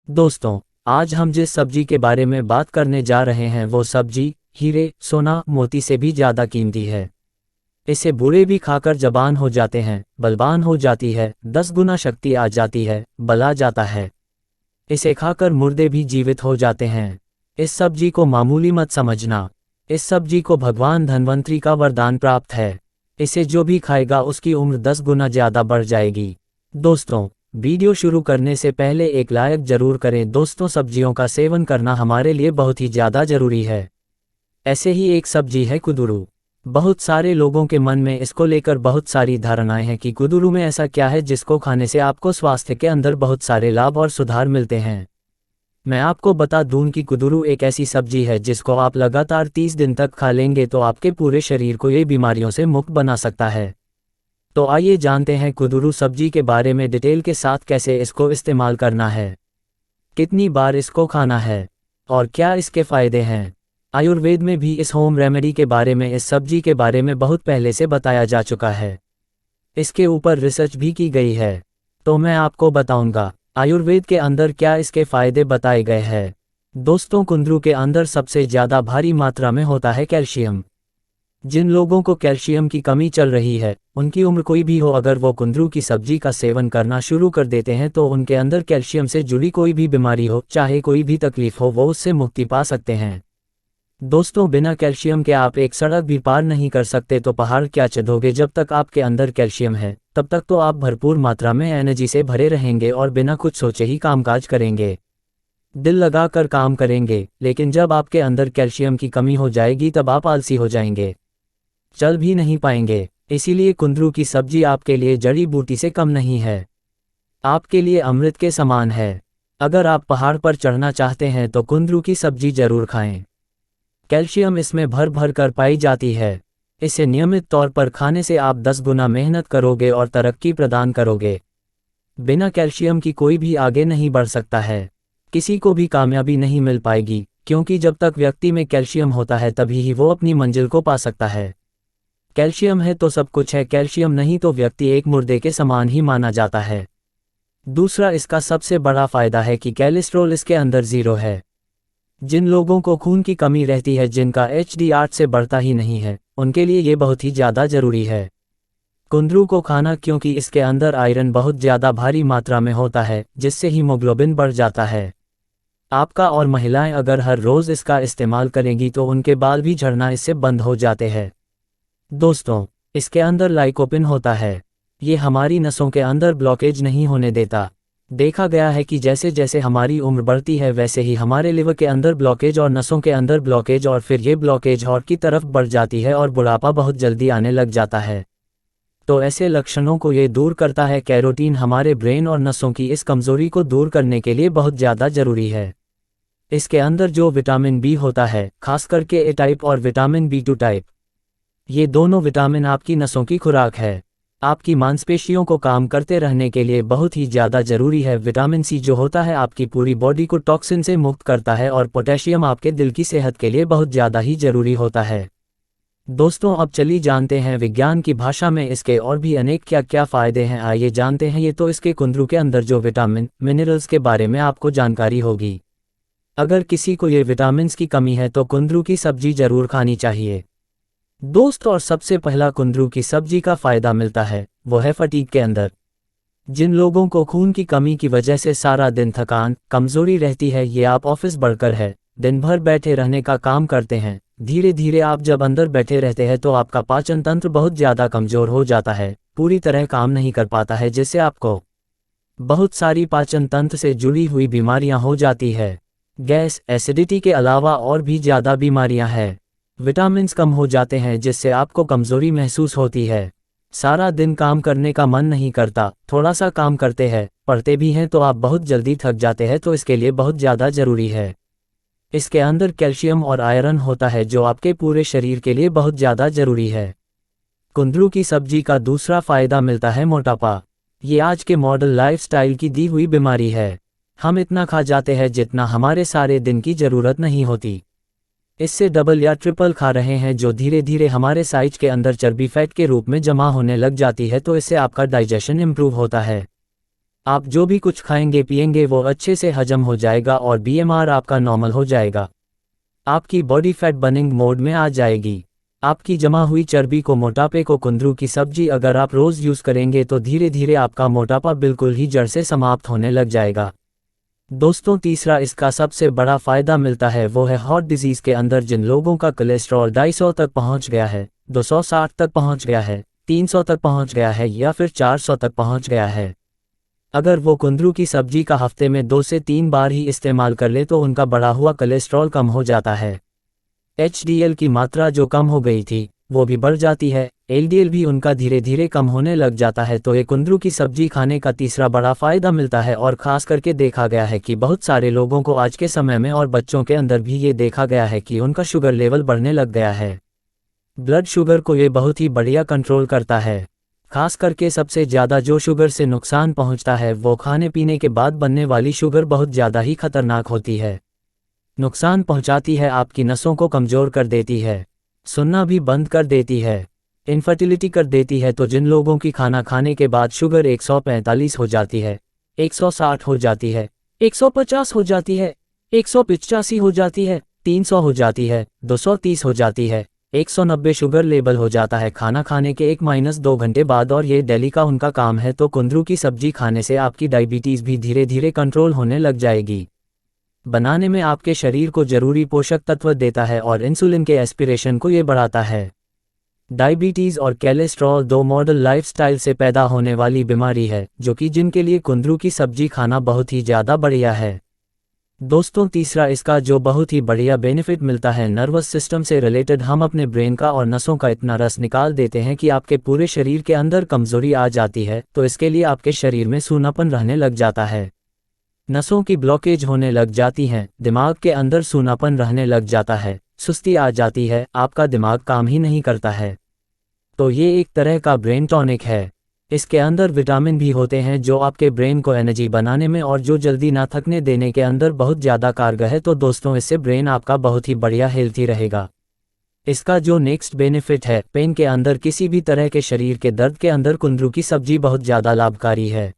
दोस्तों, आज हम जिस सब्जी के बारे में बात करने जा रहे हैं वो सब्जी हीरे, सोना, मोती से भी ज़्यादा कीमती है। इसे बूढ़े भी खाकर जबान हो जाते हैं, बलवान हो जाती है, 10 गुना शक्ति आ जाती है, बला जाता है। इसे खाकर मुर्दे भी जीवित हो जाते हैं। इस सब्जी को मामूली मत समझना। इस सब्जी को भगवान धन्वंतरी का वरदान प्राप्त है। इसे जो भी खाएगा उसकी उम्र 10 गुना ज़्यादा बढ़ जाएगी। दोस्तों, वीडियो शुरू करने से पहले एक लाइक जरूर करें। दोस्तों, सब्जियों का सेवन करना हमारे लिए बहुत ही ज़्यादा ज़रूरी है। ऐसे ही एक सब्जी है कुदरू। बहुत सारे लोगों के मन में इसको लेकर बहुत सारी धारणाएं हैं कि कुदरू में ऐसा क्या है जिसको खाने से आपको स्वास्थ्य के अंदर बहुत सारे लाभ और सुधार मिलते हैं। मैं आपको बता दूं कि कुदरू एक ऐसी सब्जी है जिसको आप लगातार 30 दिन तक खा लेंगे तो आपके पूरे शरीर को ये बीमारियों से मुक्त बना सकता है। तो आइए जानते हैं कुदरू सब्जी के बारे में डिटेल के साथ, कैसे इसको इस्तेमाल करना है, कितनी बार इसको खाना है और क्या इसके फ़ायदे हैं। आयुर्वेद में भी इस होम रेमेडी के बारे में, इस सब्जी के बारे में बहुत पहले से बताया जा चुका है। इसके ऊपर रिसर्च भी की गई है। तो मैं आपको बताऊंगा आयुर्वेद के अंदर क्या इसके फ़ायदे बताए गए हैं। दोस्तों, कुंदरू के अंदर सबसे ज़्यादा भारी मात्रा में होता है कैल्शियम। जिन लोगों को कैल्शियम की कमी चल रही है, उनकी उम्र कोई भी हो, अगर वो कुंदरू की सब्जी का सेवन करना शुरू कर देते हैं तो उनके अंदर कैल्शियम से जुड़ी कोई भी बीमारी हो, चाहे कोई भी तकलीफ हो, वो उससे मुक्ति पा सकते हैं। दोस्तों, बिना कैल्शियम के आप एक सड़क भी पार नहीं कर सकते, तो पहाड़ क्या चढ़ोगे। जब तक आपके अंदर कैल्शियम है तब तक तो आप भरपूर मात्रा में एनर्जी से भरे रहेंगे और बिना कुछ सोचे ही कामकाज करेंगे, दिल लगाकर काम करेंगे। लेकिन जब आपके अंदर कैल्शियम की कमी हो जाएगी तब आप आलसी हो जाएंगे, चल भी नहीं पाएंगे। इसीलिए कुंदरू की सब्जी आपके लिए जड़ी बूटी से कम नहीं है, आपके लिए अमृत के समान है। अगर आप पहाड़ पर चढ़ना चाहते हैं तो कुंदरू की सब्जी जरूर खाएं। कैल्शियम इसमें भर भर कर पाई जाती है। इसे नियमित तौर पर खाने से आप 10 गुना मेहनत करोगे और तरक्की प्रदान करोगे। बिना कैल्शियम की कोई भी आगे नहीं बढ़ सकता है, किसी को भी कामयाबी नहीं मिल पाएगी, क्योंकि जब तक व्यक्ति में कैल्शियम होता है तभी ही वो अपनी मंजिल को पा सकता है। कैल्शियम है तो सब कुछ है, कैल्शियम नहीं तो व्यक्ति एक मुर्दे के समान ही माना जाता है। दूसरा, इसका सबसे बड़ा फायदा है कि कोलेस्ट्रॉल इसके अंदर 0 है। जिन लोगों को खून की कमी रहती है, जिनका HDL से बढ़ता ही नहीं है, उनके लिए ये बहुत ही ज़्यादा ज़रूरी है कुंदरू को खाना, क्योंकि इसके अंदर आयरन बहुत ज़्यादा भारी मात्रा में होता है, जिससे हीमोग्लोबिन बढ़ जाता है आपका। और महिलाएं अगर हर रोज़ इसका इस्तेमाल करेंगी तो उनके बाल भी झड़ना इससे बंद हो जाते हैं। दोस्तों, इसके अंदर लाइकोपिन होता है। ये हमारी नसों के अंदर ब्लॉकेज नहीं होने देता। देखा गया है कि जैसे जैसे हमारी उम्र बढ़ती है वैसे ही हमारे लिवर के अंदर ब्लॉकेज और नसों के अंदर ब्लॉकेज, और फिर ये ब्लॉकेज हार्ट की तरफ बढ़ जाती है और बुढ़ापा बहुत जल्दी आने लग जाता है। तो ऐसे लक्षणों को ये दूर करता है। कैरोटीन हमारे ब्रेन और नसों की इस कमज़ोरी को दूर करने के लिए बहुत ज़्यादा ज़रूरी है। इसके अंदर जो विटामिन बी होता है, खास करके ए टाइप और विटामिन B2 टाइप, ये दोनों विटामिन आपकी नसों की खुराक है। आपकी मांसपेशियों को काम करते रहने के लिए बहुत ही ज़्यादा ज़रूरी है। विटामिन C जो होता है आपकी पूरी बॉडी को टॉक्सिन से मुक्त करता है, और पोटेशियम आपके दिल की सेहत के लिए बहुत ज़्यादा ही ज़रूरी होता है। दोस्तों, अब चलिए जानते हैं विज्ञान की भाषा में इसके और भी अनेक क्या क्या फ़ायदे हैं। आइए जानते हैं। ये तो इसके कुंदरू के अंदर जो विटामिन मिनरल्स के बारे में आपको जानकारी होगी। अगर किसी को ये विटामिन्स की कमी है तो कुंदरू की सब्जी ज़रूर खानी चाहिए। दोस्त, और सबसे पहला कुंदरू की सब्जी का फ़ायदा मिलता है वो है फटीग के अंदर। जिन लोगों को खून की कमी की वजह से सारा दिन थकान, कमज़ोरी रहती है, ये आप ऑफिस बढ़कर है, दिन भर बैठे रहने का काम करते हैं, धीरे धीरे आप जब अंदर बैठे रहते हैं तो आपका पाचन तंत्र बहुत ज़्यादा कमज़ोर हो जाता है, पूरी तरह काम नहीं कर पाता है, जिससे आपको बहुत सारी पाचन तंत्र से जुड़ी हुई बीमारियां हो जाती है। गैस, एसिडिटी के अलावा और भी ज़्यादा बीमारियां हैं। विटामिन्स कम हो जाते हैं जिससे आपको कमज़ोरी महसूस होती है, सारा दिन काम करने का मन नहीं करता, थोड़ा सा काम करते हैं, पढ़ते भी हैं तो आप बहुत जल्दी थक जाते हैं। तो इसके लिए बहुत ज़्यादा ज़रूरी है। इसके अंदर कैल्शियम और आयरन होता है जो आपके पूरे शरीर के लिए बहुत ज़्यादा ज़रूरी है। कुंदरू की सब्जी का दूसरा फ़ायदा मिलता है मोटापा। ये आज के मॉडर्न लाइफस्टाइल की दी हुई बीमारी है। हम इतना खा जाते हैं जितना हमारे सारे दिन की ज़रूरत नहीं होती, इससे डबल या ट्रिपल खा रहे हैं, जो धीरे धीरे हमारे साइज के अंदर चर्बी फैट के रूप में जमा होने लग जाती है। तो इससे आपका डाइजेशन इम्प्रूव होता है, आप जो भी कुछ खाएंगे पिएंगे वो अच्छे से हजम हो जाएगा और बीएमआर आपका नॉर्मल हो जाएगा। आपकी बॉडी फैट बर्निंग मोड में आ जाएगी। आपकी जमा हुई चर्बी को मोटापे को कुंदरू की सब्जी अगर आप रोज़ यूज़ करेंगे तो धीरे धीरे आपका मोटापा बिल्कुल ही जड़ से समाप्त होने लग जाएगा। दोस्तों तीसरा इसका सबसे बड़ा फ़ायदा मिलता है वो है हार्ट डिजीज़ के अंदर जिन लोगों का कोलेस्ट्रॉल 250 तक पहुंच गया है, 260 तक पहुंच गया है, 300 तक पहुंच गया है या फिर 400 तक पहुंच गया है। अगर वो कुंदरू की सब्जी का हफ्ते में 2 से 3 बार ही इस्तेमाल कर ले तो उनका बढ़ा हुआ कोलेस्ट्रॉल कम हो जाता है। HDL की मात्रा जो कम हो गई थी वो भी बढ़ जाती है, LDL भी उनका धीरे धीरे कम होने लग जाता है। तो ये कुंदरू की सब्जी खाने का तीसरा बड़ा फ़ायदा मिलता है और ख़ास करके देखा गया है कि बहुत सारे लोगों को आज के समय में और बच्चों के अंदर भी ये देखा गया है कि उनका शुगर लेवल बढ़ने लग गया है। ब्लड शुगर को ये बहुत ही बढ़िया कंट्रोल करता है। खास करके सबसे ज़्यादा जो शुगर से नुकसान पहुंचता है वो खाने पीने के बाद बनने वाली शुगर बहुत ज़्यादा ही खतरनाक होती है। नुकसान पहुंचाती है, आपकी नसों को कमज़ोर कर देती है, सुनना भी बंद कर देती है, इनफर्टिलिटी कर देती है। तो जिन लोगों की खाना खाने के बाद शुगर 145 हो जाती है, 160 हो जाती है, 150 हो जाती है, 185 हो जाती है, 300 हो जाती है, 230 हो जाती है, 190 शुगर लेवल हो जाता है खाना खाने के 1-2 घंटे बाद और ये डेली का उनका काम है। तो कुंदरू की सब्जी खाने से आपकी डायबिटीज़ भी धीरे धीरे कंट्रोल होने लग जाएगी। बनाने में आपके शरीर को जरूरी पोषक तत्व देता है और इंसुलिन के एस्पिरेशन को ये बढ़ाता है। डायबिटीज़ और कोलेस्ट्रॉल 2 मॉडल लाइफस्टाइल से पैदा होने वाली बीमारी है जो कि जिनके लिए कुंदरू की सब्जी खाना बहुत ही ज़्यादा बढ़िया है। दोस्तों तीसरा इसका जो बहुत ही बढ़िया बेनिफिट मिलता है नर्वस सिस्टम से रिलेटेड, हम अपने ब्रेन का और नसों का इतना रस निकाल देते हैं कि आपके पूरे शरीर के अंदर कमज़ोरी आ जाती है। तो इसके लिए आपके शरीर में सूनापन रहने लग जाता है, नसों की ब्लॉकेज होने लग जाती हैं, दिमाग के अंदर सूनापन रहने लग जाता है, सुस्ती आ जाती है, आपका दिमाग काम ही नहीं करता है। तो ये एक तरह का ब्रेन टॉनिक है। इसके अंदर विटामिन भी होते हैं जो आपके ब्रेन को एनर्जी बनाने में और जो जल्दी ना थकने देने के अंदर बहुत ज़्यादा कारगर है। तो दोस्तों इससे ब्रेन आपका बहुत ही बढ़िया हेल्थी रहेगा। इसका जो नेक्स्ट बेनिफिट है पेन के अंदर, किसी भी तरह के शरीर के दर्द के अंदर कुंदरू की सब्जी बहुत ज़्यादा लाभकारी है।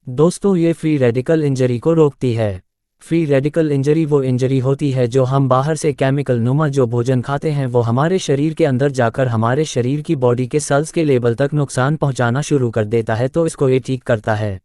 दोस्तों ये फ्री रेडिकल इंजरी को रोकती है। फ्री रेडिकल इंजरी वो इंजरी होती है जो हम बाहर से केमिकल नुमा जो भोजन खाते हैं वो हमारे शरीर के अंदर जाकर हमारे शरीर की बॉडी के सेल्स के लेवल तक नुकसान पहुंचाना शुरू कर देता है। तो इसको ये ठीक करता है।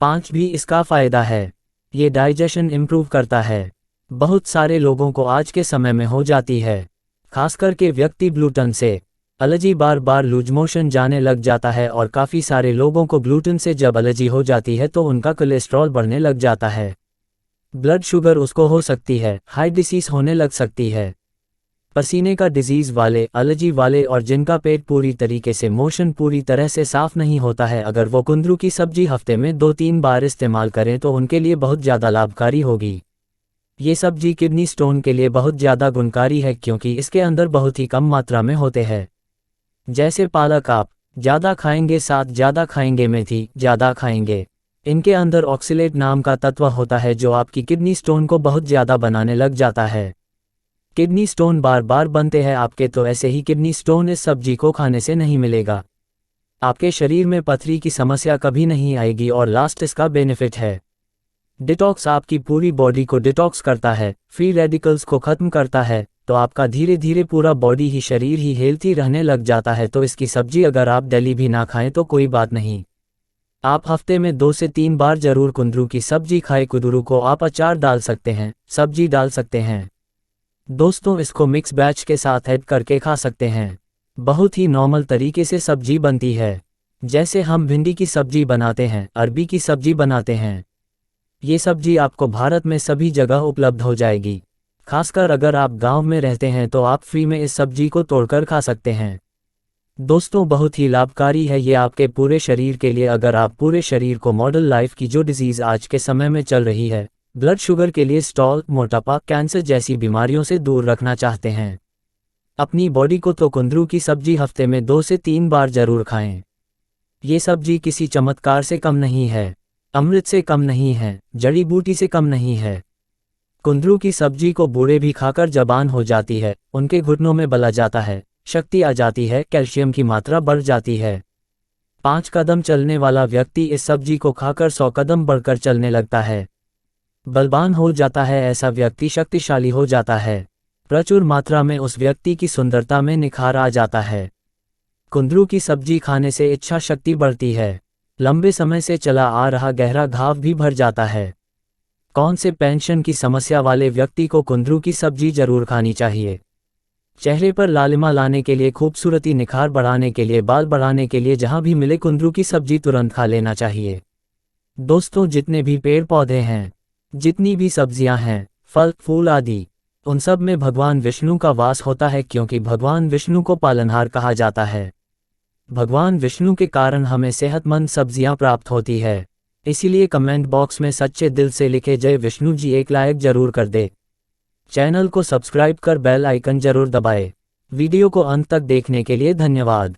5 भी इसका फ़ायदा है, ये डाइजेशन इम्प्रूव करता है। बहुत सारे लोगों को आज के समय में हो जाती है, खास करके व्यक्ति ग्लूटेन से एलर्जी, बार बार लूज मोशन जाने लग जाता है और काफ़ी सारे लोगों को ग्लूटेन से जब एलर्जी हो जाती है तो उनका कोलेस्ट्रॉल बढ़ने लग जाता है, ब्लड शुगर उसको हो सकती है, हार्ट डिसीज़ होने लग सकती है। पसीने का डिजीज़ वाले, एलर्जी वाले और जिनका पेट पूरी तरीके से मोशन पूरी तरह से साफ़ नहीं होता है, अगर वो कुंदरू की सब्जी हफ्ते में 2-3 बार इस्तेमाल करें तो उनके लिए बहुत ज़्यादा लाभकारी होगी। ये सब्जी किडनी स्टोन के लिए बहुत ज़्यादा गुणकारी है क्योंकि इसके अंदर बहुत ही कम मात्रा में होते हैं। जैसे पालक आप ज़्यादा खाएंगे, साथ ज़्यादा खाएंगे, मेथी ज़्यादा खाएंगे, इनके अंदर ऑक्सीलेट नाम का तत्व होता है जो आपकी किडनी स्टोन को बहुत ज़्यादा बनाने लग जाता है। किडनी स्टोन बार बार बनते हैं आपके, तो ऐसे ही किडनी स्टोन इस सब्जी को खाने से नहीं मिलेगा। आपके शरीर में पथरी की समस्या कभी नहीं आएगी। और लास्ट इसका बेनिफिट है डिटॉक्स, आपकी पूरी बॉडी को डिटॉक्स करता है, फ्री रेडिकल्स को ख़त्म करता है। तो आपका धीरे धीरे पूरा बॉडी ही शरीर ही हेल्थी रहने लग जाता है। तो इसकी सब्जी अगर आप डेली भी ना खाएं तो कोई बात नहीं, आप हफ्ते में 2 से 3 बार जरूर कुंदरू की सब्जी खाएं। कुंदरू को आप अचार डाल सकते हैं, सब्जी डाल सकते हैं। दोस्तों इसको मिक्स बैच के साथ ऐड करके खा सकते हैं। बहुत ही नॉर्मल तरीके से सब्जी बनती है, जैसे हम भिंडी की सब्जी बनाते हैं, अरबी की सब्जी बनाते हैं। ये सब्जी आपको भारत में सभी जगह उपलब्ध हो जाएगी। खासकर अगर आप गांव में रहते हैं तो आप फ्री में इस सब्जी को तोड़कर खा सकते हैं। दोस्तों बहुत ही लाभकारी है ये आपके पूरे शरीर के लिए। अगर आप पूरे शरीर को मॉडल लाइफ की जो डिजीज़ आज के समय में चल रही है, ब्लड शुगर के लिए स्टॉल, मोटापा, कैंसर जैसी बीमारियों से दूर रखना चाहते हैं अपनी बॉडी को, तो कुंदरू की सब्जी हफ्ते में 2 से 3 बार जरूर खाएं। ये सब्जी किसी चमत्कार से कम नहीं है, अमृत से कम नहीं है, जड़ी बूटी से कम नहीं है। कुंदरू की सब्जी को बूढ़े भी खाकर जबान हो जाती है, उनके घुटनों में बल आ जाता है, शक्ति आ जाती है, कैल्शियम की मात्रा बढ़ जाती है। 5 कदम चलने वाला व्यक्ति इस सब्जी को खाकर 100 कदम बढ़कर चलने लगता है। बलवान हो जाता है ऐसा व्यक्ति शक्तिशाली हो जाता है। प्रचुर मात्रा में उस व्यक्ति की सुंदरता में निखार आ जाता है। कुंदरू की सब्जी खाने से इच्छा शक्ति बढ़ती है। लंबे समय से चला आ रहा गहरा घाव भी भर जाता है। कौन से पेंशन की समस्या वाले व्यक्ति को कुंदरू की सब्जी जरूर खानी चाहिए? चेहरे पर लालिमा लाने के लिए, खूबसूरती निखार बढ़ाने के लिए, बाल बढ़ाने के लिए जहां भी मिले कुंदरू की सब्जी तुरंत खा लेना चाहिए। दोस्तों, जितने भी पेड़ पौधे हैं, जितनी भी सब्जियां हैं, फल फूल आदि, उन सब में भगवान विष्णु का वास होता है, क्योंकि भगवान विष्णु को पालनहार कहा जाता है। भगवान विष्णु के कारण हमें सेहतमंद सब्जियां प्राप्त होती है। इसीलिए कमेंट बॉक्स में सच्चे दिल से लिखे जय विष्णु जी एक लाइक जरूर कर दे। चैनल को सब्सक्राइब कर बेल आइकन जरूर दबाए। वीडियो को अंत तक देखने के लिए धन्यवाद।